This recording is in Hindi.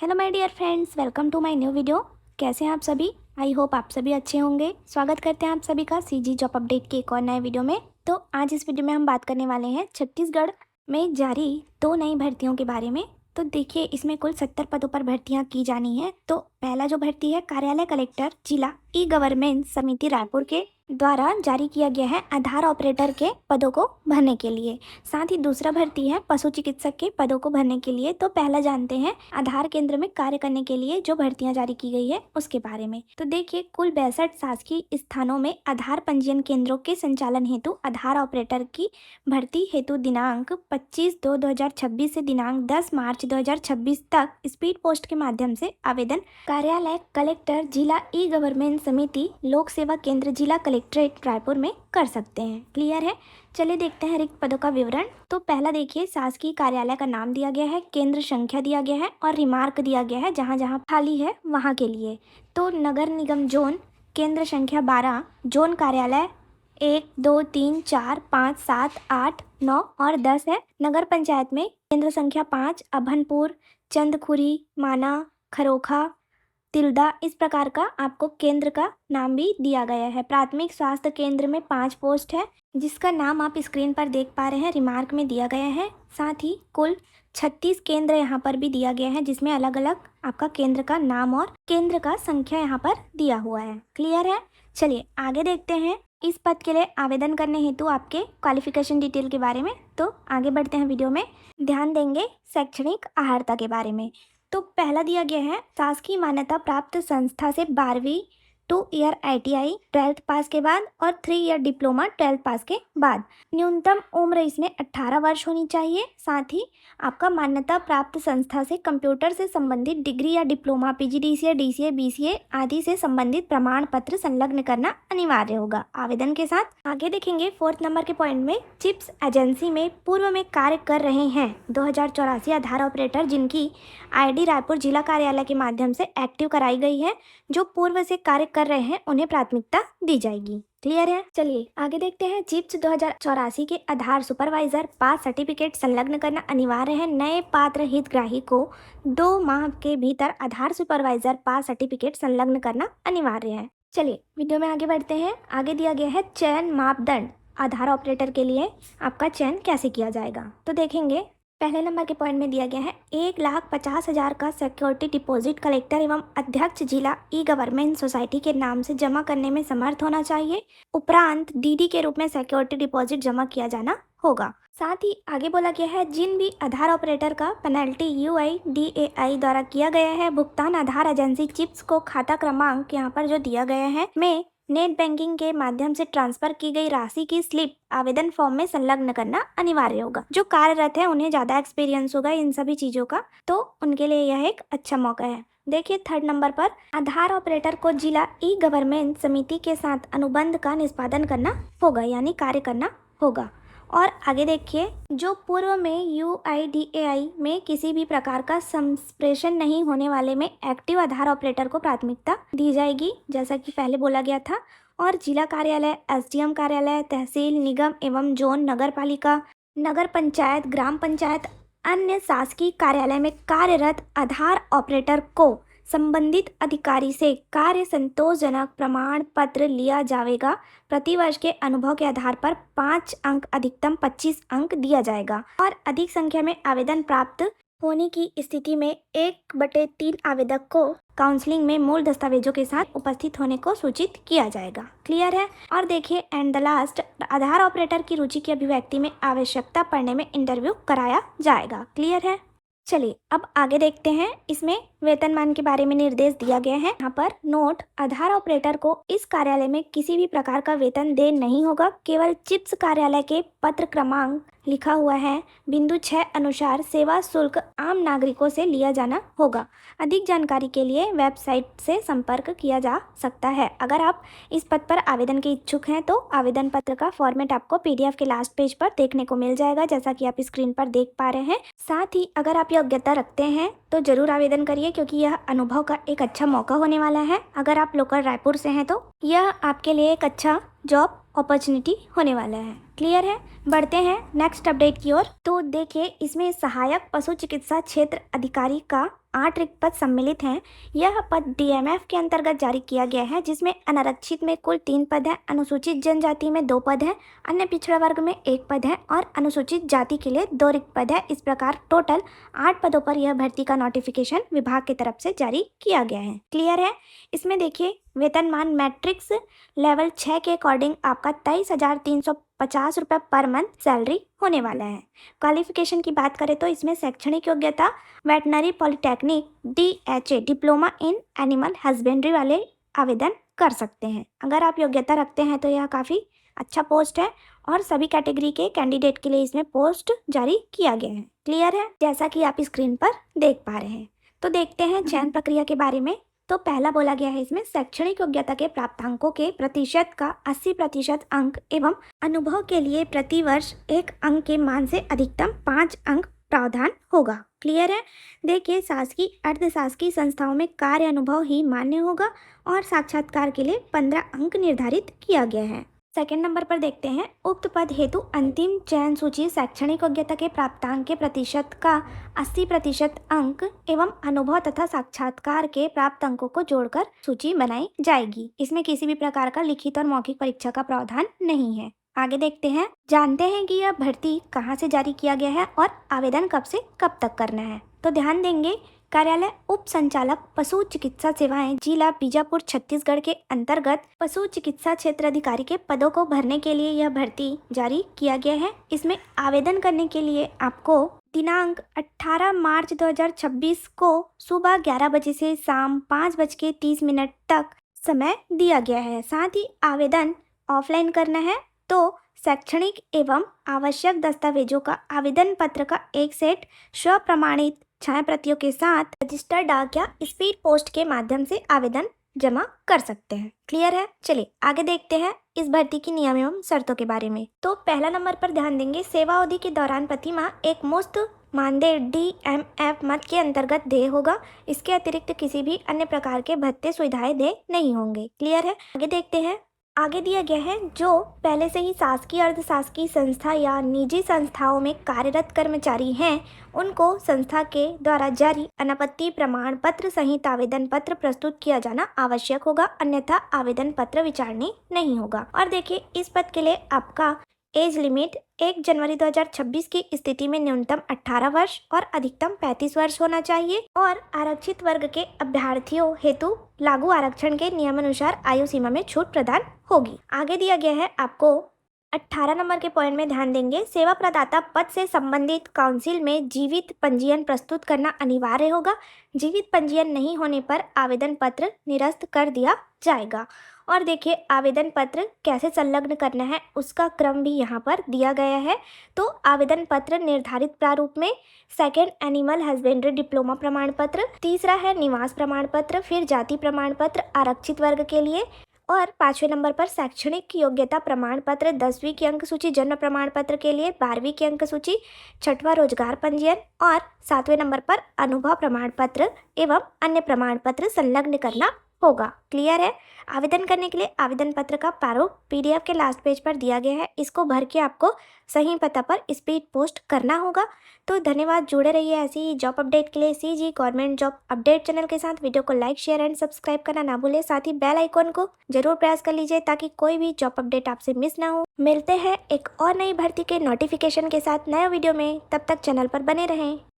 Hello my dear friends, welcome to my new video. कैसे हैं आप सभी? आई होप आप सभी अच्छे होंगे। स्वागत करते हैं आप सभी का सीजी जॉब अपडेट के एक और नए वीडियो में। तो आज इस वीडियो में हम बात करने वाले हैं छत्तीसगढ़ में जारी 2 नई भर्तियों के बारे में। तो देखिए, इसमें कुल 70 पदों पर भर्तियां की जानी है। तो पहला जो भर्ती है कार्यालय कलेक्टर जिला ई गवर्नमेंट समिति रायपुर के द्वारा जारी किया गया है आधार ऑपरेटर के पदों को भरने के लिए। साथ ही दूसरा भर्ती है पशु चिकित्सक के पदों को भरने के लिए। तो पहला जानते हैं आधार केंद्र में कार्य करने के लिए जो भर्तियां जारी की गई है उसके बारे में। तो देखिए, कुल 62 शासकीय स्थानों में आधार पंजीयन केंद्रों के संचालन हेतु आधार ऑपरेटर की भर्ती हेतु दिनांक 25/2/2026 से दिनांक 10 मार्च 2026 तक स्पीड पोस्ट के माध्यम से आवेदन कार्यालय कलेक्टर जिला ई गवर्नमेंट समिति लोक सेवा केंद्र जिला कलेक्ट्रेट रायपुर में कर सकते हैं। क्लियर है? चलिए देखते हैं रिक्त पदों का विवरण। तो पहला देखिए, शासकीय कार्यालय का नाम दिया गया है, केंद्र संख्या दिया गया है और रिमार्क दिया गया है जहां जहां खाली है वहां के लिए। तो नगर निगम जोन केंद्र संख्या 12, जोन कार्यालय 1 2 3 4 5 7 8 9 और 10 है। नगर पंचायत में केंद्र संख्या 5 अभनपुर, चंदखुरी, माना, खरोखा, तिल्दा, इस प्रकार का आपको केंद्र का नाम भी दिया गया है। प्राथमिक स्वास्थ्य केंद्र में 5 पोस्ट है जिसका नाम आप स्क्रीन पर देख पा रहे हैं, रिमार्क में दिया गया है। साथ ही कुल 36 केंद्र यहाँ पर भी दिया गया है जिसमें अलग अलग आपका केंद्र का नाम और केंद्र का संख्या यहाँ पर दिया हुआ है। क्लियर है? चलिए आगे देखते हैं इस पद के लिए आवेदन करने हेतु आपके क्वालिफिकेशन डिटेल के बारे में। तो आगे बढ़ते हैं वीडियो में, ध्यान देंगे शैक्षणिक अर्हता के बारे में। तो पहला दिया गया है शासकीय मान्यता प्राप्त संस्था से 12वीं 2 ईयर ITI 12th पास के बाद और 3 ईयर डिप्लोमा 12th पास के बाद। न्यूनतम उम्र इसमें 18 वर्ष होनी चाहिए। साथ ही आपका मान्यता प्राप्त संस्था से कंप्यूटर से संबंधित डिग्री या डिप्लोमा PGDCA DCA BCA आदि से संबंधित प्रमाण पत्र संलग्न करना अनिवार्य होगा आवेदन के साथ। आगे देखेंगे 4th नंबर के पॉइंट में, चिप्स एजेंसी में पूर्व में कार्य कर रहे हैं 2084 आधार ऑपरेटर जिनकी ID रायपुर जिला कार्यालय के माध्यम से एक्टिव कराई गई है, जो पूर्व से कार्य कर रहे हैं उन्हें प्राथमिकता दी जाएगी। क्लियर है? चलिए आगे देखते हैं। चिप्स 2084 के आधार सुपरवाइजर पास सर्टिफिकेट संलग्न करना अनिवार्य है। नए पात्र हितग्राही को 2 माह के भीतर आधार सुपरवाइजर पास सर्टिफिकेट संलग्न करना अनिवार्य है। चलिए वीडियो में आगे बढ़ते हैं। आगे दिया गया है चयन मापदंड, आधार ऑपरेटर के लिए आपका चयन कैसे किया जाएगा। तो देखेंगे पहले नंबर के पॉइंट में दिया गया है 1,50,000 का सिक्योरिटी डिपॉजिट कलेक्टर एवं अध्यक्ष जिला ई गवर्नमेंट सोसाइटी के नाम से जमा करने में समर्थ होना चाहिए। उपरांत DD के रूप में सिक्योरिटी डिपॉजिट जमा किया जाना होगा। साथ ही आगे बोला गया है जिन भी आधार ऑपरेटर का पेनल्टी UIDAI द्वारा किया गया है भुगतान आधार एजेंसी चिप्स को खाता क्रमांक यहाँ पर जो दिया गया है में नेट बैंकिंग के माध्यम से ट्रांसफर की गई राशि की स्लिप आवेदन फॉर्म में संलग्न करना अनिवार्य होगा। जो कार्यरत है उन्हें ज्यादा एक्सपीरियंस होगा इन सभी चीजों का, तो उनके लिए यह एक अच्छा मौका है। देखिए 3rd नंबर पर, आधार ऑपरेटर को जिला ई गवर्नमेंट समिति के साथ अनुबंध का निष्पादन करना होगा, यानी कार्य करना होगा। और आगे देखिए, जो पूर्व में UIDAI में किसी भी प्रकार का संप्रेषण नहीं होने वाले में एक्टिव आधार ऑपरेटर को प्राथमिकता दी जाएगी, जैसा कि पहले बोला गया था। और जिला कार्यालय, SDM कार्यालय, तहसील, निगम एवं जोन, नगर पालिका, नगर पंचायत, ग्राम पंचायत, अन्य शासकीय कार्यालय में कार्यरत आधार ऑपरेटर को संबंधित अधिकारी से कार्य संतोषजनक प्रमाण पत्र लिया जाएगा। प्रतिवर्ष के अनुभव के आधार पर 5 अंक अधिकतम 25 अंक दिया जाएगा और अधिक संख्या में आवेदन प्राप्त होने की स्थिति में 1/3 आवेदक को काउंसलिंग में मूल दस्तावेजों के साथ उपस्थित होने को सूचित किया जाएगा। क्लियर है? और देखिए and the last, Aadhaar operator की रुचि की अभिव्यक्ति में आवश्यकता पड़ने में इंटरव्यू कराया जाएगा। क्लियर है? चलिए अब आगे देखते हैं। इसमें वेतनमान के बारे में निर्देश दिया गया है। यहाँ पर नोट, आधार ऑपरेटर को इस कार्यालय में किसी भी प्रकार का वेतन दे नहीं होगा, केवल चिप्स कार्यालय के पत्र क्रमांक लिखा हुआ है बिंदु 6 अनुसार सेवा शुल्क आम नागरिकों से लिया जाना होगा। अधिक जानकारी के लिए वेबसाइट से संपर्क किया जा सकता है। अगर आप इस पद पर आवेदन के इच्छुक हैं तो आवेदन पत्र का फॉर्मेट आपको PDF के लास्ट पेज पर देखने को मिल जाएगा, जैसा कि आप स्क्रीन पर देख पा रहे हैं। साथ ही अगर आप योग्यता रखते हैं तो जरूर आवेदन करिए, क्योंकि यह अनुभव का एक अच्छा मौका होने वाला है। अगर आप लोकल रायपुर से हैं तो यह आपके लिए एक अच्छा जॉब अपॉर्चुनिटी होने वाला है। क्लियर है? बढ़ते हैं नेक्स्ट अपडेट की ओर। तो देखिए इसमें सहायक पशु चिकित्सा क्षेत्र अधिकारी का 8 रिक्त पद सम्मिलित हैं। यह पद डीएमएफ के अंतर्गत जारी किया गया है, जिसमें अनारक्षित में कुल 3 पद हैं, अनुसूचित जनजाति में 2 पद हैं, अन्य पिछड़ा वर्ग में 1 पद है और अनुसूचित जाति के लिए 2 रिक्त पद है। इस प्रकार टोटल 8 पदों पर यह भर्ती का नोटिफिकेशन विभाग की तरफ से जारी किया गया है। क्लियर है। इसमें देखिए वेतनमान मैट्रिक्स लेवल 6 के अकॉर्डिंग आपका 23,350 रुपये पर मंथ सैलरी होने वाला है। क्वालिफिकेशन की बात करें तो इसमें शैक्षणिक योग्यता veterinary polytechnic DHA diploma in animal husbandry वाले आवेदन कर सकते हैं। अगर आप योग्यता रखते हैं तो यह काफ़ी अच्छा पोस्ट है और सभी कैटेगरी के कैंडिडेट के लिए इसमें पोस्ट जारी किया गया है। क्लियर है, जैसा कि आप स्क्रीन पर देख पा रहे हैं। तो देखते हैं चयन प्रक्रिया के बारे में। तो पहला बोला गया है इसमें शैक्षणिक योग्यता के प्राप्तांकों के प्रतिशत का 80% अंक एवं अनुभव के लिए प्रति वर्ष 1 अंक के मान से अधिकतम 5 अंक प्रावधान होगा। क्लियर है। देखिए शासकीय अर्धशासकीय संस्थाओं में कार्य अनुभव ही मान्य होगा और साक्षात्कार के लिए 15 अंक निर्धारित किया गया है। सेकेंड नंबर पर देखते हैं उक्त पद हेतु अंतिम चयन सूची शैक्षणिक योग्यता के प्राप्तांक के प्रतिशत का 80% अंक एवं अनुभव तथा साक्षात्कार के प्राप्त अंकों को जोड़कर सूची बनाई जाएगी। इसमें किसी भी प्रकार का लिखित और मौखिक परीक्षा का प्रावधान नहीं है। आगे देखते हैं, जानते हैं कि यह भर्ती कहाँ से जारी किया गया है और आवेदन कब से कब तक करना है। तो ध्यान देंगे, कार्यालय उप संचालक पशु चिकित्सा सेवाएं जिला बीजापुर छत्तीसगढ़ के अंतर्गत पशु चिकित्सा क्षेत्र अधिकारी के पदों को भरने के लिए यह भर्ती जारी किया गया है। इसमें आवेदन करने के लिए आपको दिनांक 18 मार्च 2026 को सुबह 11 बजे से शाम 5:30 तक समय दिया गया है। साथ ही आवेदन ऑफलाइन करना है तो शैक्षणिक एवं आवश्यक दस्तावेजों का आवेदन पत्र का एक सेट स्वप्रमाणित छाया प्रतियों के साथ रजिस्टर्ड डाक या स्पीड पोस्ट के माध्यम से आवेदन जमा कर सकते हैं। क्लियर है। चलिए आगे देखते हैं इस भर्ती की नियम एवं शर्तों के बारे में। तो पहला नंबर पर ध्यान देंगे, सेवा अवधि के दौरान प्रति माह एक मुश्त मानदेय DMF मद के अंतर्गत देय होगा। इसके अतिरिक्त किसी भी अन्य प्रकार के भत्ते सुविधाएं देय नहीं होंगे। क्लियर है। आगे देखते हैं, आगे दिया गया है जो पहले से ही शासकीय अर्धशासकीय संस्था या निजी संस्थाओं में कार्यरत कर्मचारी हैं उनको संस्था के द्वारा जारी अनापत्ति प्रमाण पत्र सहित आवेदन पत्र प्रस्तुत किया जाना आवश्यक होगा, अन्यथा आवेदन पत्र विचारणीय नहीं होगा। और देखिए इस पद के लिए आपका एज लिमिट 1 जनवरी 2026 की स्थिति में न्यूनतम 18 वर्ष और अधिकतम 35 वर्ष होना चाहिए और आरक्षित वर्ग के अभ्यर्थियों हेतु लागू आरक्षण के नियमानुसार आयु सीमा में छूट प्रदान होगी। आगे दिया गया है आपको 18 नंबर के पॉइंट में ध्यान देंगे, सेवा प्रदाता पद से संबंधित काउंसिल में जीवित पंजीयन प्रस्तुत करना अनिवार्य होगा। जीवित पंजीयन नहीं होने पर आवेदन पत्र निरस्त कर दिया जाएगा। और देखिए आवेदन पत्र कैसे संलग्न करना है उसका क्रम भी यहाँ पर दिया गया है। तो आवेदन पत्र निर्धारित प्रारूप में सेकेंड एनिमल हस्बेंड्री डिप्लोमा प्रमाण पत्र, तीसरा है निवास प्रमाण पत्र, फिर जाति प्रमाण पत्र आरक्षित वर्ग के लिए, और 5वें नंबर पर शैक्षणिक योग्यता प्रमाण पत्र, 10वीं की अंक सूची जन्म प्रमाण पत्र के लिए, 12वीं की अंक सूची, 6वां रोजगार पंजीयन और 7वें नंबर पर अनुभव प्रमाण पत्र एवं अन्य प्रमाण पत्र संलग्न करना होगा। क्लियर है। आवेदन करने के लिए आवेदन पत्र का प्रारूप PDF के लास्ट पेज पर दिया गया है। इसको भर के आपको सही पता पर स्पीड पोस्ट करना होगा। तो धन्यवाद, जुड़े रहिए ऐसी ही जॉब अपडेट के लिए CG government job update channel के साथ। वीडियो को लाइक शेयर एंड सब्सक्राइब करना ना भूलें। साथ ही बेल आइकॉन को जरूर प्रेस कर लीजिए ताकि कोई भी जॉब अपडेट आपसे मिस ना हो। मिलते हैं एक और नई भर्ती के नोटिफिकेशन के साथ नए वीडियो में, तब तक चैनल पर बने रहें।